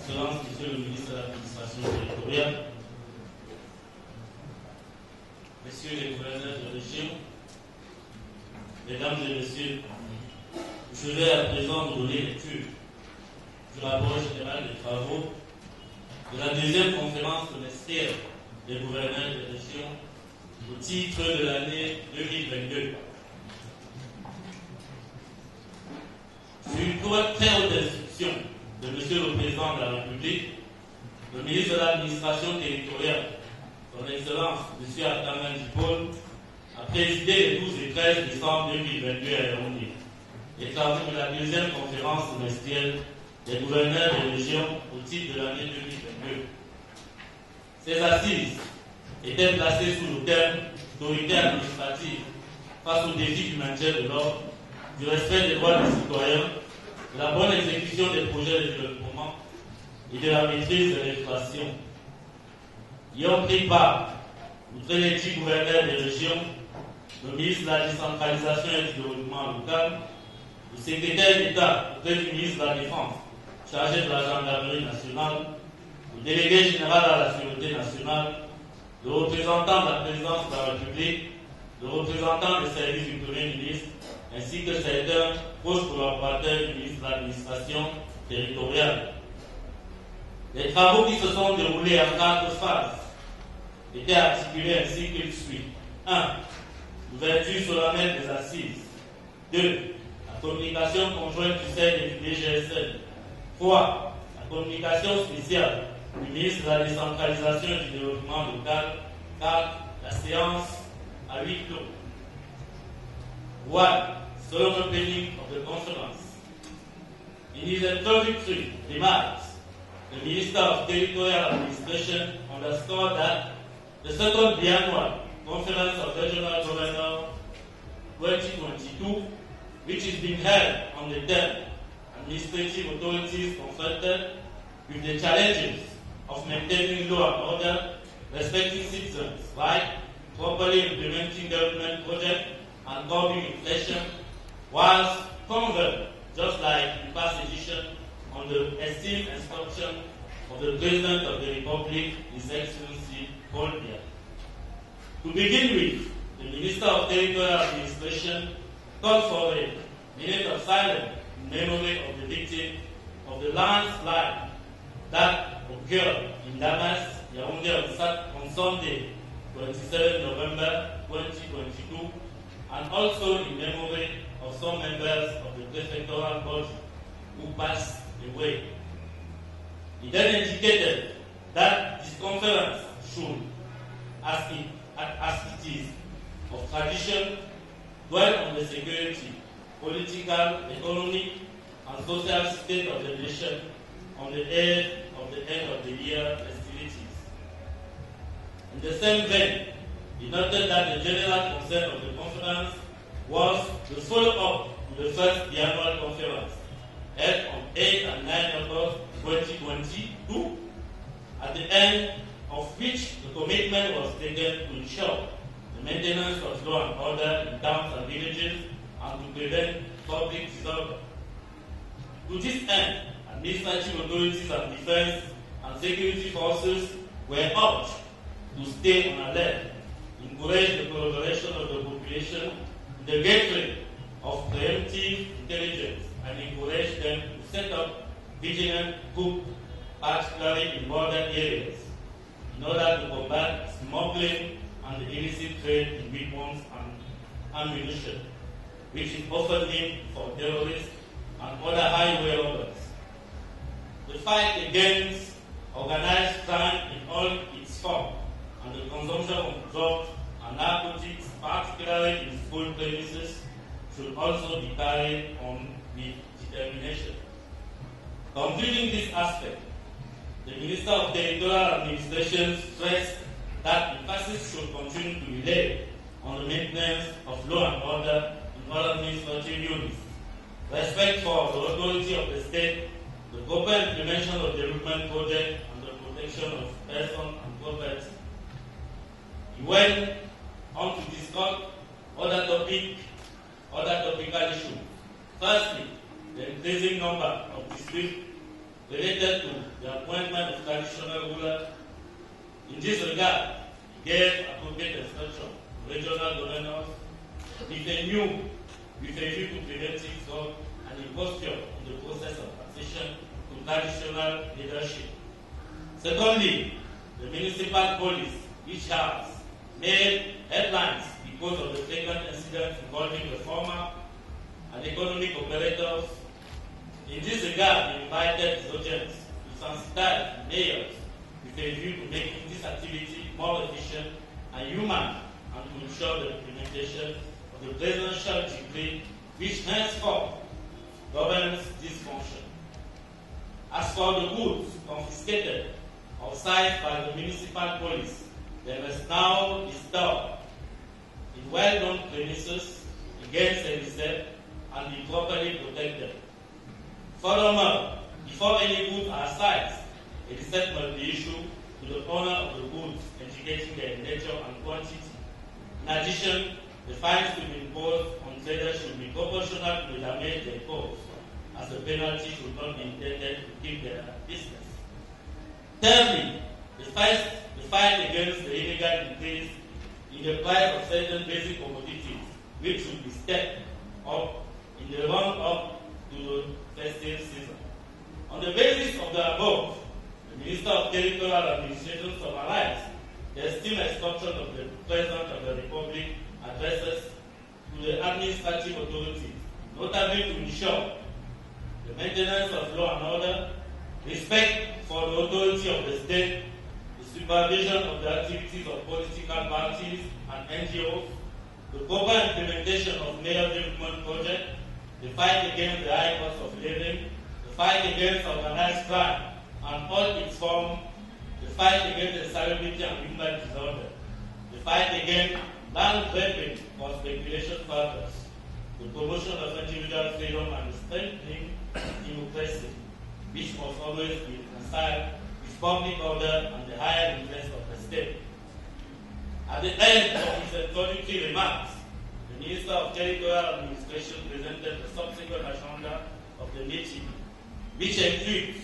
Excellence, Monsieur le ministre de l'Administration territoriale, Messieurs les gouverneurs de région, Mesdames et Messieurs, je vais à présent vous donner lecture du rapport général des travaux de la deuxième conférence semestrielle des gouverneurs de région au titre de l'année 2022. Sur une très haute instruction de Monsieur le Président de la République, le ministre de l'Administration territoriale, Son Excellence M. Ataman Dipol, a présidé les 12 et 13 décembre 2022 à Yaoundé les travaux de la deuxième conférence semestrielle des gouverneurs des régions au titre de l'année 2022. Ces assises étaient placées sous le terme d'autorité administrative face au défi du maintien de l'ordre, du respect des droits des citoyens, de la bonne exécution des projets de développement et de la maîtrise de l'inflation. Y ont pris part, outre les 10 gouverneurs des régions, le ministre de la décentralisation et du développement local, le secrétaire d'État auprès du ministre de la Défense, chargé de la gendarmerie nationale, le délégué général à la sécurité nationale, le représentant de la présidence de la République, le représentant des services du Premier ministre, ainsi que certains proches collaborateurs du ministre de l'Administration territoriale. Les travaux qui se sont déroulés en 4 phases étaient articulés ainsi qu'il suit. 1. L'ouverture solennelle des assises. 2. La communication conjointe du CED et du DGSN. 3. La communication spéciale du ministre de la décentralisation et du développement local. 4. La séance à huis clos. 1. Solemn opening of the conference. In his introductory remarks, the Minister of Territorial Administration underscored that the second biannual Conference of Regional Governors 2022, which is being held on the 10th, administrative authorities confronted with the challenges of maintaining law and order, respecting citizens' rights, properly implementing government projects, and curbing inflation, was conferred, just like the past edition, on the esteemed instruction of the President of the Republic, His Excellency Paul Biya. To begin with, the Minister of Territorial Administration called for a minute of silence in memory of the victim of the landslide that occurred in Damas, Yaoundé on Sunday, 27 November 2022, and also in memory of some members of the prefectural body who passed away. He then indicated that this conference should, as it is of tradition, dwell on the security, political, economic, and social state of the nation on the eve of the end of the year festivities. In the same vein, he noted that the general concern of the conference was the follow-up to the first biannual conference held on 8 and 9 August 2022, at the end of which the commitment was taken to ensure the maintenance of law and order in towns and villages and to prevent public disorder. To this end, administrative authorities and defense and security forces were urged to stay on alert, encourage the collaboration of the population in the gateway of preemptive intelligence, and encourage them to set up vigilant groups, particularly in border areas, in order to combat smuggling and the illicit trade in weapons and ammunition, which is often linked for terrorists and other highway robbers. The fight against organized crime in all its forms and the consumption of drugs and narcotics, particularly in school premises, should also be carried on with determination. Concluding this aspect, the Minister of Territorial Administration stressed that emphasis should continue to be laid on the maintenance of law and order in all administrative units, respect for the authority of the state, the proper implementation of development projects, and the protection of persons and property. He went on to discuss other topical issues. Firstly, the increasing number of disputes related to the appointment of traditional rulers. In this regard, he gave appropriate instruction to regional governors with a view to preventing fraud and imposture in the process of transition to traditional leadership. Secondly, the municipal police, which has made headlines because of the frequent incidents involving the former and economic operators. In this regard, he invited his audience to sensitize mayors with a view to making this activity more efficient and human, and to ensure the implementation of the presidential decree which henceforth governs this function. As for the goods confiscated or seized by the municipal police, they must now be stored in well-known premises against a reserve and be properly protected. Furthermore, before any goods are seized, a receipt must be issued to the owner of the goods, indicating their nature and quantity. In addition, the fines to be imposed on traders should be proportional to the damage they cause, as the penalty should not be intended to keep their business. Thirdly, the fight against the illegal increase in the price of certain basic commodities, which should be stepped up in the run-up to the festive season. On the basis of the above, the Minister of Territorial Administration summarized the esteemed instruction of the President of the Republic addresses to the administrative authorities, notably to ensure the maintenance of law and order, respect for the authority of the state, the supervision of the activities of political parties and NGOs, the proper implementation of mayor development projects, the fight against the high cost of living, the fight against organized crime and all its forms, the fight against instability and human disorder, the fight against land grabbing for speculation purposes, the promotion of individual freedom and the strengthening democracy, which must always be reconciled with public order and the higher interest of the state. At the end of his introductory remarks, the Minister of Territorial Administration presented the subsequent agenda of the meeting, which includes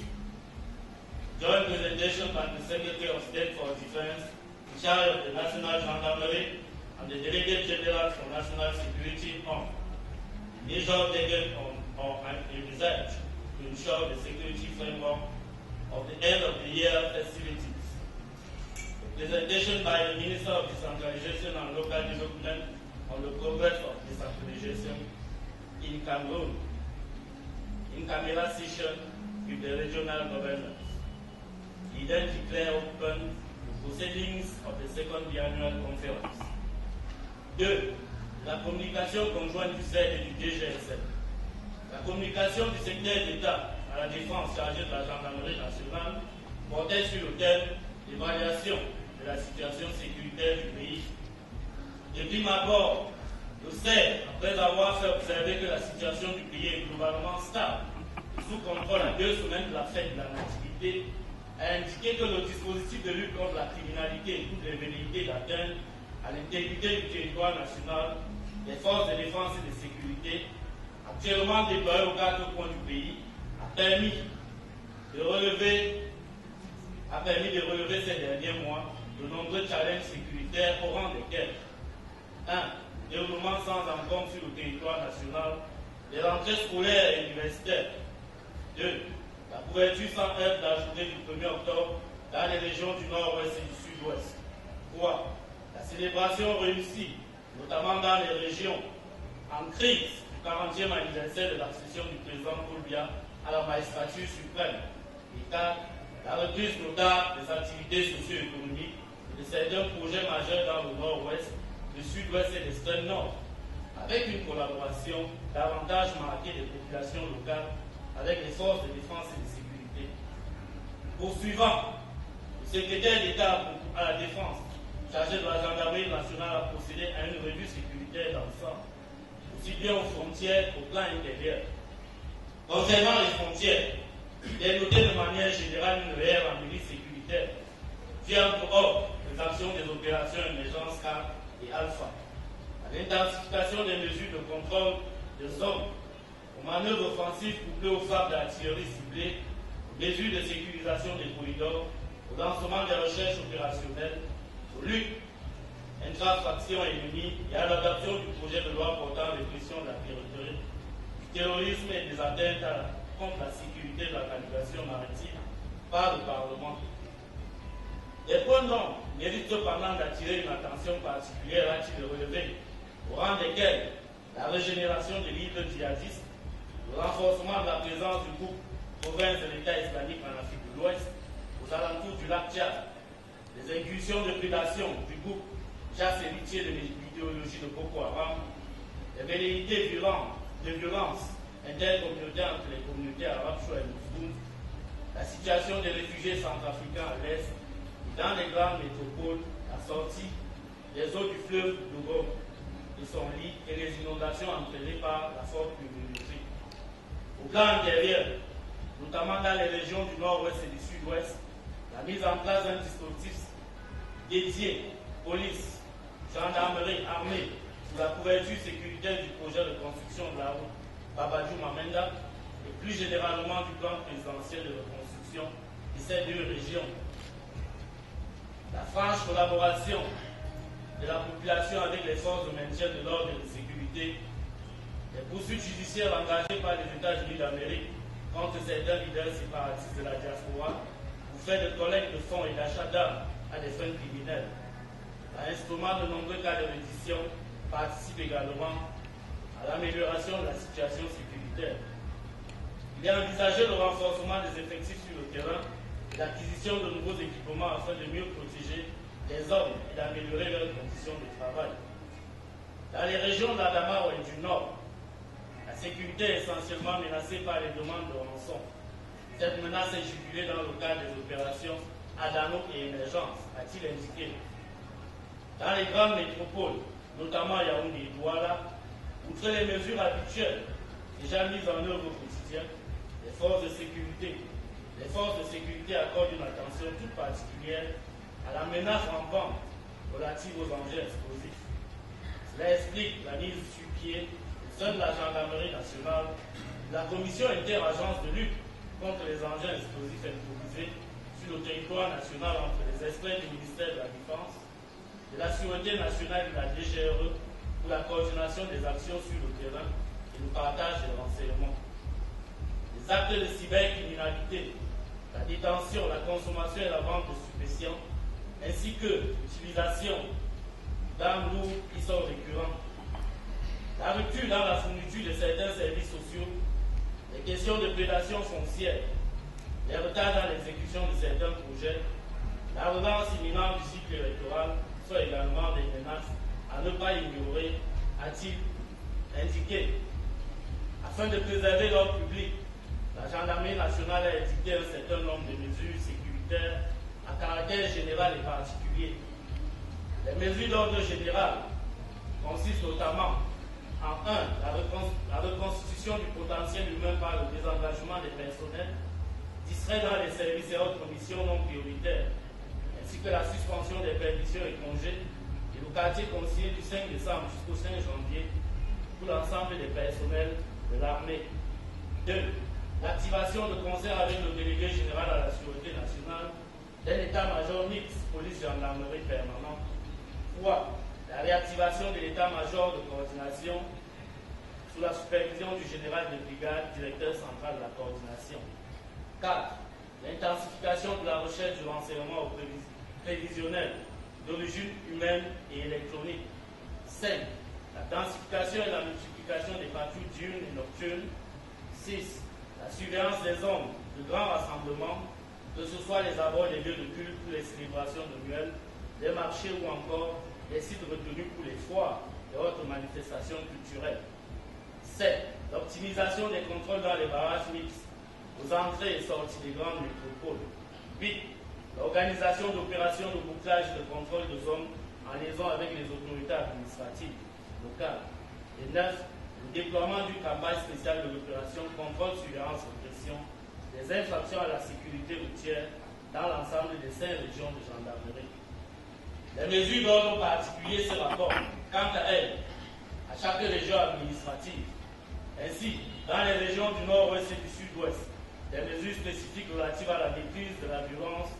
joint presentation by the Secretary of State for Defense in charge of the National Gendarmerie and the Delegate General for National Security on measures taken on a research to ensure the security framework of the end of the year festivities. The presentation by the Minister of Decentralization and Local Development on the progress of decentralization in Cameroon, in camera session with the regional governors. He then declared open the proceedings of the second biannual conference. 2. La communication conjointe du CED et du DGSN. La communication du secteur d'État à la défense chargée de la gendarmerie nationale portait sur le thème d'évaluation de la situation sécuritaire du pays. De prime abord, le CED, après avoir fait observer que la situation du pays est globalement stable et sous contrôle à 2 semaines de la fête de la Nativité, a indiqué que le dispositif de lutte contre la criminalité et toutes les velléités d'atteindre à l'intégrité du territoire national, les forces de défense et de sécurité, actuellement déployées aux 4 coins du pays, a permis de relever ces derniers mois de nombreux challenges sécuritaires au rang desquels 1. Déroulement sans encombre sur le territoire national des rentrées scolaires et universitaires. 2. La couverture sans heure de la journée du 1er octobre dans les régions du nord-ouest et du sud-ouest. 3. La célébration réussie, notamment dans les régions en crise, du 40e anniversaire de l'accession du président Paul Biya à la magistrature suprême. Et 4. La reprise notable des activités socio-économiques et de certains projets majeurs dans le nord-ouest, le sud-ouest et l'extrême nord, avec une collaboration davantage marquée des populations locales avec les forces de défense et de sécurité. Poursuivant, le secrétaire d'État à la défense, chargé de la gendarmerie nationale, a procédé à une revue sécuritaire d'ensemble, aussi bien aux frontières qu'au plan intérieur. Concernant les frontières, il est noté de manière générale une réelle analyse sécuritaire, qui entre autres les actions des opérations émergence K et Alpha, à l'intensification des mesures de contrôle des zones, aux manœuvres offensives couplées aux frappes d'artillerie ciblées, mesures de sécurisation des corridors, au lancement des recherches opérationnelles, aux luttes intra-factions ennemies et à l'adoption du projet de loi portant répression de la piraterie, du terrorisme et des atteintes contre la sécurité de la navigation maritime par le Parlement. Les points donc méritent cependant d'attirer une attention particulière à-t-il relevé, au rang desquels la régénération des leaders djihadistes, le renforcement de la présence du groupe province de l'État islamique en Afrique de l'Ouest, aux alentours du lac Tchad, les incursions de prédation du groupe chasse héritier de l'idéologie de Boko Haram, les velléités de violence intercommunautaires entre les communautés arabes et musulmanes, la situation des réfugiés centrafricains à l'est et dans les grandes métropoles, la sortie des eaux du fleuve Dogo et son lit et les inondations entraînées par la forte pluviométrie. Au plan intérieur, notamment dans les régions du nord-ouest et du sud-ouest, la mise en place d'un dispositif dédié, police, gendarmerie, armée, sous la couverture sécuritaire du projet de construction de la route Babadjou-Mamenda et plus généralement du plan présidentiel de reconstruction de ces deux régions. La franche collaboration de la population avec les forces de maintien de l'ordre et de sécurité, les poursuites judiciaires engagées par les États-Unis d'Amérique contre certains leaders séparatistes de la diaspora pour faire de collecte de fonds et d'achat d'armes à des fins criminelles. L'instrument de nombreux cas de reddition participe également à l'amélioration de la situation sécuritaire. Il est envisagé le renforcement des effectifs sur le terrain et l'acquisition de nouveaux équipements afin de mieux protéger les hommes et d'améliorer leurs conditions de travail. Dans les régions d'Adamawa et du Nord, la sécurité est essentiellement menacée par les demandes de rançon. Cette menace est jugulée dans le cadre des opérations Adano et Émergence, a-t-il indiqué. Dans les grandes métropoles, notamment Yaoundé et Douala, outre les mesures habituelles déjà mises en œuvre au quotidien, les forces de sécurité accordent une attention toute particulière à la menace rampante relative aux engins explosifs. Cela explique la mise sur pied au sein de la gendarmerie nationale de la commission interagence de lutte contre les engins explosifs improvisés sur le territoire national entre les experts du ministère de la Défense, de la Sûreté nationale et de la DGRE pour la coordination des actions sur le terrain et le partage des renseignements. Les actes de cybercriminalité, la détention, la consommation et la vente de stupéfiants, ainsi que l'utilisation d'armes lourdes qui sont récurrents. La rupture dans la fourniture de certains services sociaux, les questions de prédation foncière, les retards dans l'exécution de certains projets, la relance imminente du cycle électoral sont également des menaces à ne pas ignorer, a-t-il indiqué. Afin de préserver l'ordre public, la gendarmerie nationale a édicté un certain nombre de mesures sécuritaires à caractère général et particulier. Les mesures d'ordre général consistent notamment en 1. La reconstitution du potentiel humain par le désengagement des personnels distraits dans les services et autres missions non prioritaires, ainsi que la suspension des permissions et congés et le quartier consigné du 5 décembre jusqu'au 5 janvier pour l'ensemble des personnels de l'armée. 2. L'activation de concert avec le délégué général à la Sûreté nationale d'un état-major mixte police-gendarmerie permanent. 3. La réactivation de l'état-major de coordination sous la supervision du général de brigade, directeur central de la coordination. 4. L'intensification de la recherche du renseignement prévisionnel d'origine humaine et électronique. 5. La densification et la multiplication des patrouilles diurnes et nocturnes. 6. La surveillance des zones de grands rassemblements, que ce soit les abords des lieux de culte pour les célébrations de Noël, les marchés ou encore les sites retenus pour les foires et autres manifestations culturelles. 7. L'optimisation des contrôles dans les barrages mixtes aux entrées et sorties des grandes métropoles. 8. L'organisation d'opérations de bouclage et de contrôle de zones en liaison avec les autorités administratives locales. Et 9. Le déploiement d'une campagne spéciale de l'opération contrôle, surveillance, répression des infractions à la sécurité routière dans l'ensemble des 5 régions de gendarmerie. Les mesures d'ordre particulier se rapportent, quant à elles, à chaque région administrative. Ainsi, dans les régions du nord-ouest et du sud-ouest, des mesures spécifiques relatives à la maîtrise de la violence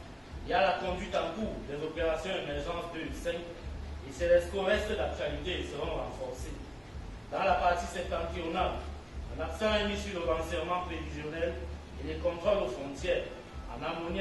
et à la conduite en cours des opérations émergence 2 et 5, et ces restos restent d'actualité et seront renforcés. Dans la partie septentrionale, un accent est mis sur le renseignement prévisionnel et les contrôles aux frontières, en harmonie